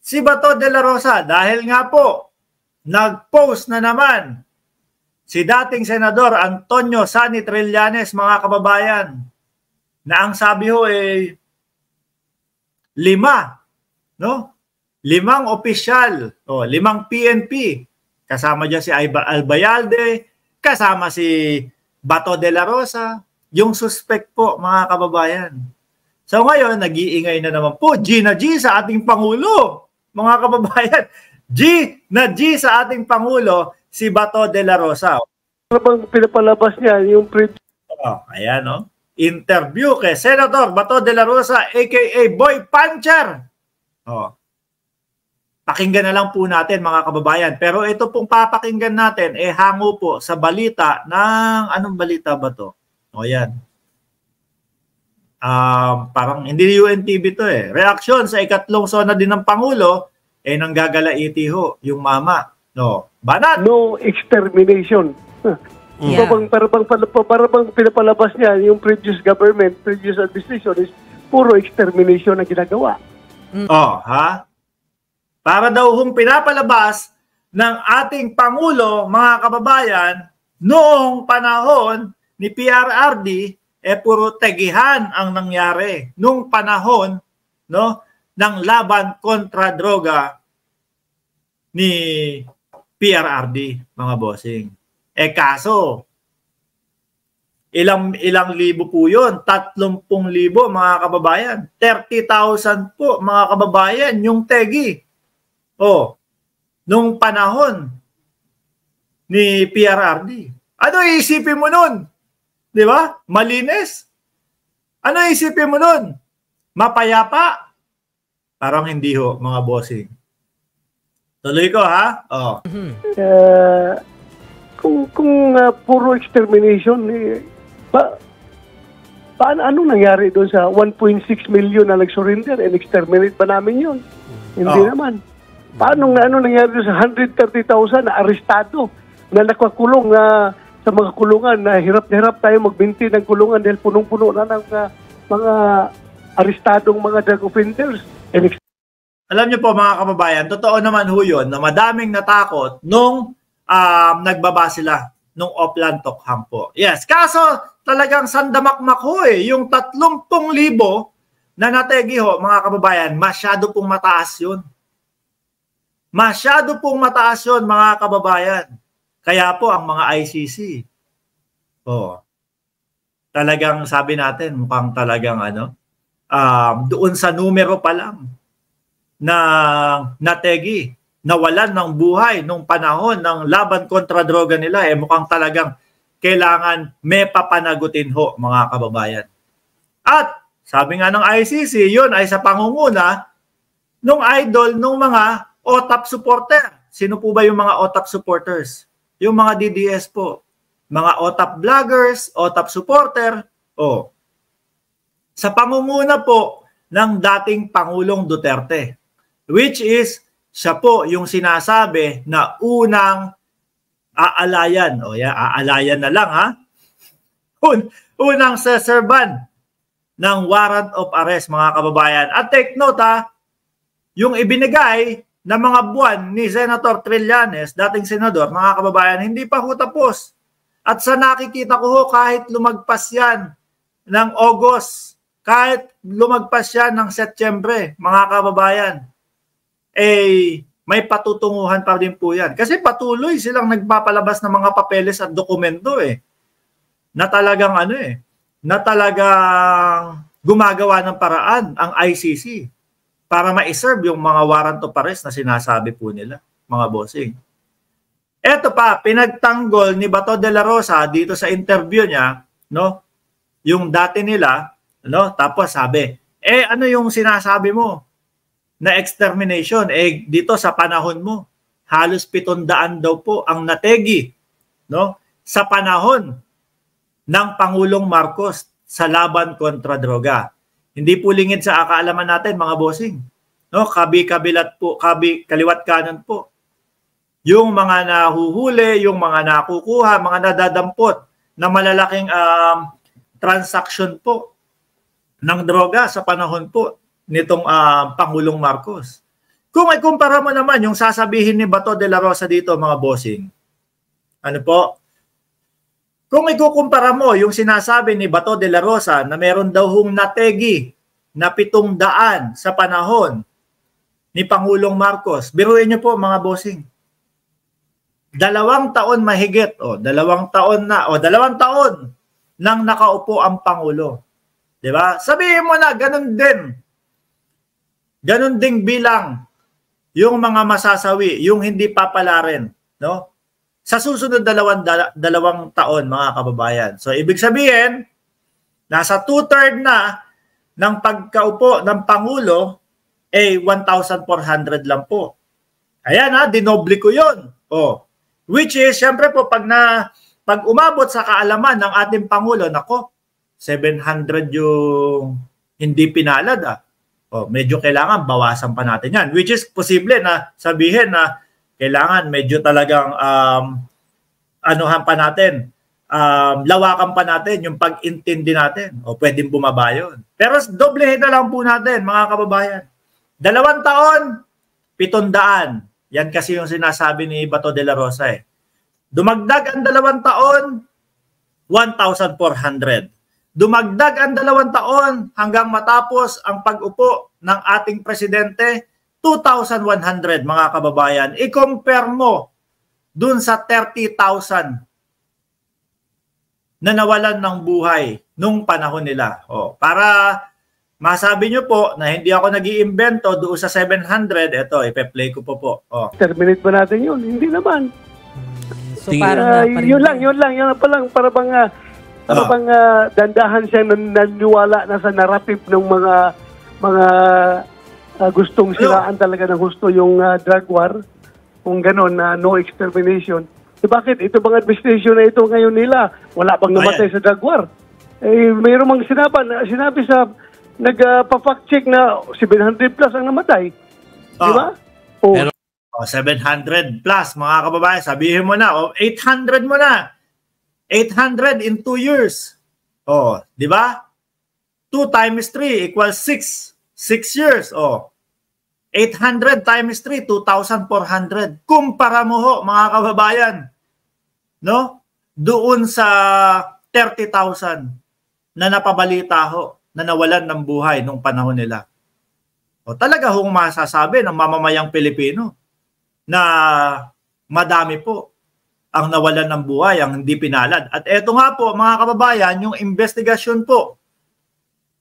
si Bato de la Rosa dahil nga po nag-post na naman si dating Senador Antonio Sani Trillanes, mga kababayan, na ang sabi ho ay 5, no? 5 opisyal, 5 PNP, kasama dyan si Albayalde, kasama si Bato de la Rosa, yung suspect po, mga kababayan. So ngayon, nag-iingay na naman po, G na G sa ating Pangulo, mga kababayan. G na G sa ating Pangulo, si Bato de la Rosa. Parang pinapalabas niya yung ayan, no? Interview kay Senator Bato de la Rosa, aka Boy Puncher. Pakinggan na lang po natin, mga kababayan. Pero ito pong papakinggan natin, hango po sa balita ng, anong balita ba to? Yan. Parang hindi UNTV to Reaksyon sa ikatlong sona din ng Pangulo, nanggagalaiti ho, yung mama. Banat! No extermination. Yeah. Parang pinapalabas niya yung previous government, previous administration is puro extermination na ginagawa. Para daw hong pinapalabas ng ating Pangulo, mga kababayan, noong panahon ni PRRD, puro tegihan ang nangyari. Noong panahon, no, ng laban kontra droga ni PRRD, mga bossing. Kaso, ilang libo po yun? 30,000, mga kababayan. 30,000 po, mga kababayan, yung tegi. Nung panahon ni PRRD. Ano iisipin mo nun? Di ba? Malinis? Ano iisipin mo nun? Mapayapa? Parang hindi ho, mga bossing. Tuloy ko, ha? Kung puro extermination, anong nangyari doon sa 1.6 million na nag-surrender? Exterminate ba namin yun? Hindi naman. Paano nangyari doon sa 130,000 na arestado, na nakakulong sa mga kulungan, na hirap na hirap tayo magbinti ng kulungan dahil punong-puno na ng mga arestadong mga drug offenders. Alam niyo po, mga kababayan, totoo naman ho yun na madaming natakot nung nagbaba sila nung Oplan Tokhang po. Yes, kaso talagang sandamakmak ho yung 30,000 na nategi ho, mga kababayan, masyado pong mataas yun. Masyado pong mataas yun, mga kababayan. Kaya po ang mga ICC, talagang sabi natin, mukhang talagang doon sa numero pa lang na nategi, nawalan ng buhay nung panahon ng laban kontra droga nila, mukhang talagang kailangan may papanagutin ho, mga kababayan. At sabi nga ng ICC, yun ay sa pangunguna nung idol nung mga OTAP supporter. Sino po ba yung mga OTAP supporters? Yung mga DDS po. Mga OTAP vloggers, OTAP supporter. Sa pangunguna po ng dating Pangulong Duterte. Which is, siya po yung sinasabi na unang aalayan. Aalayan na lang, ha? Unang seserban ng warrant of arrest, mga kababayan. At take note, ha? Yung ibinigay na mga buwan ni Senator Trillanes, dating senador, mga kababayan, hindi pa ho tapos. At sa nakikita ko ho, kahit lumagpas yan ng August, kahit lumagpas yan ng Setyembre, mga kababayan, may patutunguhan pa din po yan. Kasi patuloy silang nagpapalabas ng mga papeles at dokumento na talagang na talagang gumagawa ng paraan ang ICC para ma-serve yung mga warrant of arrest na sinasabi po nila, mga bossing. Eto pa, pinagtanggol ni Bato de la Rosa dito sa interview niya, no? Yung dati nila, no? Tapos sabi, ano yung sinasabi mo na extermination? Dito sa panahon mo, halos 700 daw po ang nategi, no? Sa panahon ng Pangulong Marcos sa laban kontra droga. Hindi po lingid sa akaalaman natin, mga bossing. No, kabi-kabilat po, kaliwat kanan po. Yung mga nahuhuli, yung mga nakukuha, mga nadadampot na malalaking transaction po ng droga sa panahon po nitong Pangulong Marcos. Kung ikumpara mo naman yung sasabihin ni Bato de la Rosa dito, mga bossing, ano po? Kung ikukumpara mo yung sinasabi ni Bato de la Rosa na meron daw hong nategi na 700 sa panahon ni Pangulong Marcos, biruin niyo po mga bossing. 2 taon mahigit, 2 taon na, 2 taon nang nakaupo ang Pangulo. 'Di ba? Sabihin mo na, ganun din. Ganun ding bilang yung mga masasawi, yung hindi papalarin, no? Sa susunod 2 taon, mga kababayan. So, ibig sabihin, nasa 2/3 na ng pagkaupo ng Pangulo, 1,400 lang po. Ayan dinoble ko yun. Which is, syempre po, pag umabot sa kaalaman ng ating Pangulo, nako, 700 yung hindi pinalad medyo kailangan bawasan pa natin yan. Which is posible na sabihin na kailangan medyo talagang anuhan pa natin, lawakan pa natin yung pag-intindi natin. Pwedeng bumaba yun. Pero doblehin na lang po natin, mga kababayan. 2 taon, 700. Yan kasi yung sinasabi ni Bato de la Rosa Dumagdag ang 2 taon, 1,400. Dumagdag ang 2 taon hanggang matapos ang pag-upo ng ating presidente, 2,100, mga kababayan. I-compare mo dun sa 30,000 na nawalan ng buhay nung panahon nila. Para masabi nyo po na hindi ako nag-iimbento doon sa 700, ito, ipe-play ko po. Terminate ba natin yun? Hindi naman. So, parang yun lang pa lang para bang dandahan siya naniwala na sa narrative ng mga gustong siraan talaga ng gusto yung drug war, kung gano'n na no extermination. Bakit ito bang administration na ito ngayon nila wala bang namatay sa drug war? Mayroong mga sinabi sa nagpa-fact check na 700 plus ang namatay. Di ba? Pero 700 plus, mga kababayan. Sabihin mo na, 800 mo na. 800 in 2 years. Di ba? 2 times 3 equals 6. 6 years. 800 times 3, 2,400. Kumpara mo ho, mga kababayan. No? Doon sa 30,000 na napabalita ho na nawalan ng buhay nung panahon nila. Talaga hong masasabi ng mamamayang Pilipino na madami po ang nawalan ng buhay, ang hindi pinalad. At eto nga po, mga kababayan, yung investigasyon po,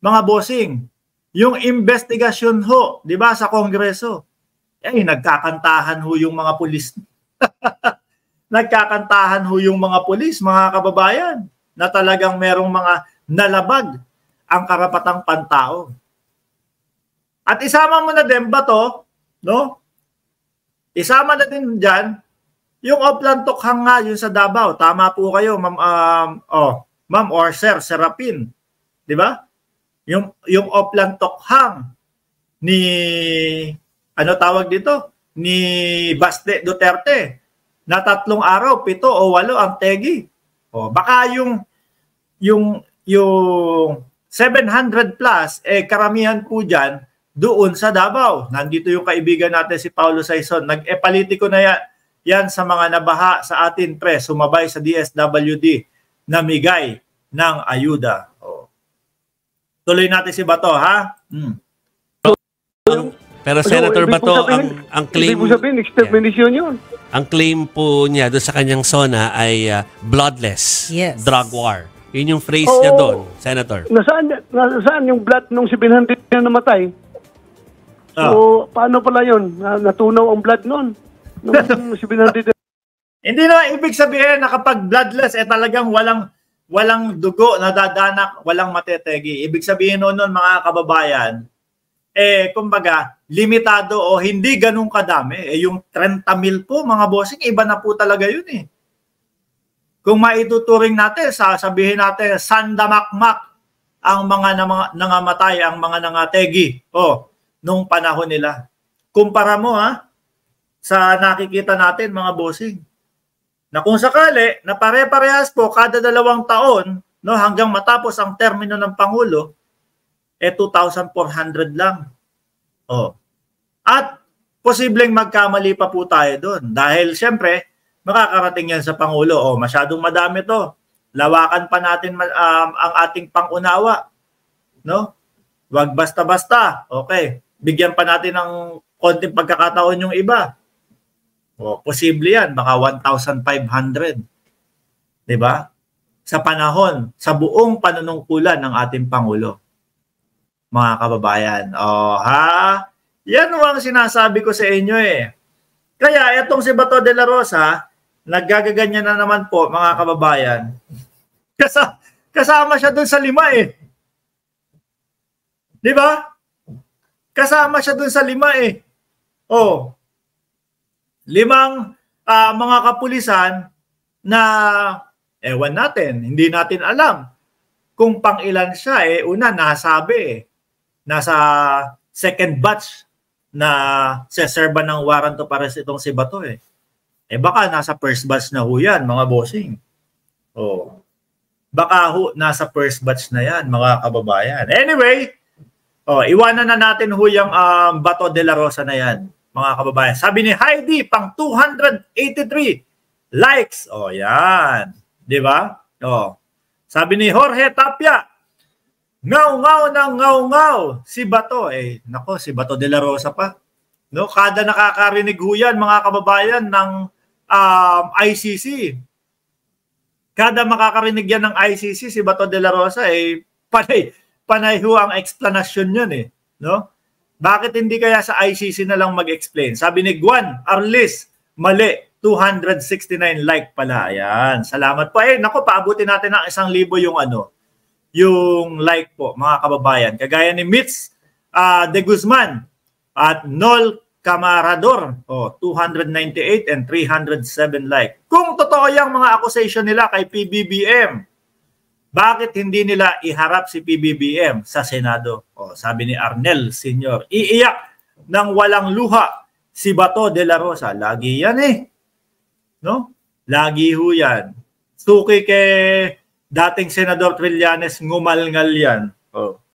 mga bossing, yung investigasyon ho, di ba, sa Kongreso, nagkakantahan ho yung mga pulis. Nagkakantahan ho yung mga pulis, mga kababayan, na talagang merong mga nalabag ang karapatang pantao. At isama mo na din ba to, no? Isama na din dyan, yung Oplan Tokhang nga, yung sa Davao. Tama po kayo, ma'am or sir, Serapin. Di ba? Yung Oplan Tokhang ni, ano tawag dito? Ni Baste Duterte. Na 3 araw, 7 o 8 ang tegi. Baka yung 700 plus, karamihan po dyan, doon sa Davao. Nandito yung kaibigan natin si Paulo Saison. Nag-epolitiko na yan sa mga nabaha sa atin, sumabay sa DSWD na migay ng ayuda. Tuloy natin si Bato, ha? Pero Senator Bato, ang claim... Ibig mo sabihin, extermination yun. Ang claim po niya doon sa kanyang zona ay bloodless drug war. Yun yung phrase niya doon, Senator. Nasaan yung blood nung 700 na namatay? So, paano pala yun? Natunaw ang blood nun? Nung 700 Hindi na ibig sabihin na kapag bloodless, talagang walang dugo na dadanak, walang matetegi. Ibig sabihin nun, mga kababayan, kumbaga, limitado o hindi ganun kadami. Yung 30,000 po, mga bossing, iba na po talaga yun Kung maituturing natin, sasabihin natin, sandamakmak ang mga nangamatay, ang mga nangategi. Nung panahon nila. Kumpara mo sa nakikita natin, mga bossing. Na kung sakali, na pare-parehas po kada 2 taon, no, hanggang matapos ang termino ng Pangulo, 2,400 lang. At posibleng magkamali pa po tayo doon. Dahil siyempre, makakarating yan sa Pangulo. O, masyadong madami to. Lawakan pa natin ang ating pangunawa. No? Wag basta-basta. Okay. Bigyan pa natin ng konting pagkakataon yung iba. O, posible yan. Baka 1,500. Diba? Sa panahon, sa buong panunungkulan ng ating Pangulo. Mga kababayan. O, ha? Yan ang sinasabi ko sa inyo eh. Kaya itong si Bato de la Rosa, naggagaganyan na naman po, mga kababayan. Kasama siya dun sa 5 eh. Di ba? Kasama siya dun sa 5 eh. Oh. 5 mga kapulisan na ewan natin, hindi natin alam kung pang ilan siya eh. Una, nasabi eh. Nasa second batch na seserba ng warrant of arrest itong si Bato eh. Eh baka nasa first batch na ho yan, mga bossing. Oh. Baka ho, nasa first batch na yan, mga kababayan. Anyway, iwanan na natin ho yung Bato de la Rosa na yan, mga kababayan. Sabi ni Heidi, pang 283 likes. O, yan. Di ba? O. Sabi ni Jorge Tapia, ngaw-ngaw ng ngaw-ngaw si Bato. Eh, nako, si Bato de la Rosa pa. No, kada nakakarinig ho yan, mga kababayan, ng ICC. Kada makakarinig yan ng ICC, si Bato de la Rosa, eh, panay ho ang explanation yun eh. No? Bakit hindi kaya sa ICC na lang mag-explain? Sabi ni Juan Arlis, mali, 269 like pala. Ayan, salamat po. Eh, nako, paabutin natin ng 1,000 yung like po, mga kababayan. Kagaya ni Mitz de Guzman at Nol Camarador, 298 and 307 like. Kung totoo yung mga accusation nila kay PBBM, bakit hindi nila iharap si PBBM sa Senado? Sabi ni Arnel Sr., iiyak ng walang luha si Bato de la Rosa. Lagi yan eh. No? Lagi ho yan. Suki kay dating Senador Trillanes, ngumalngal yan.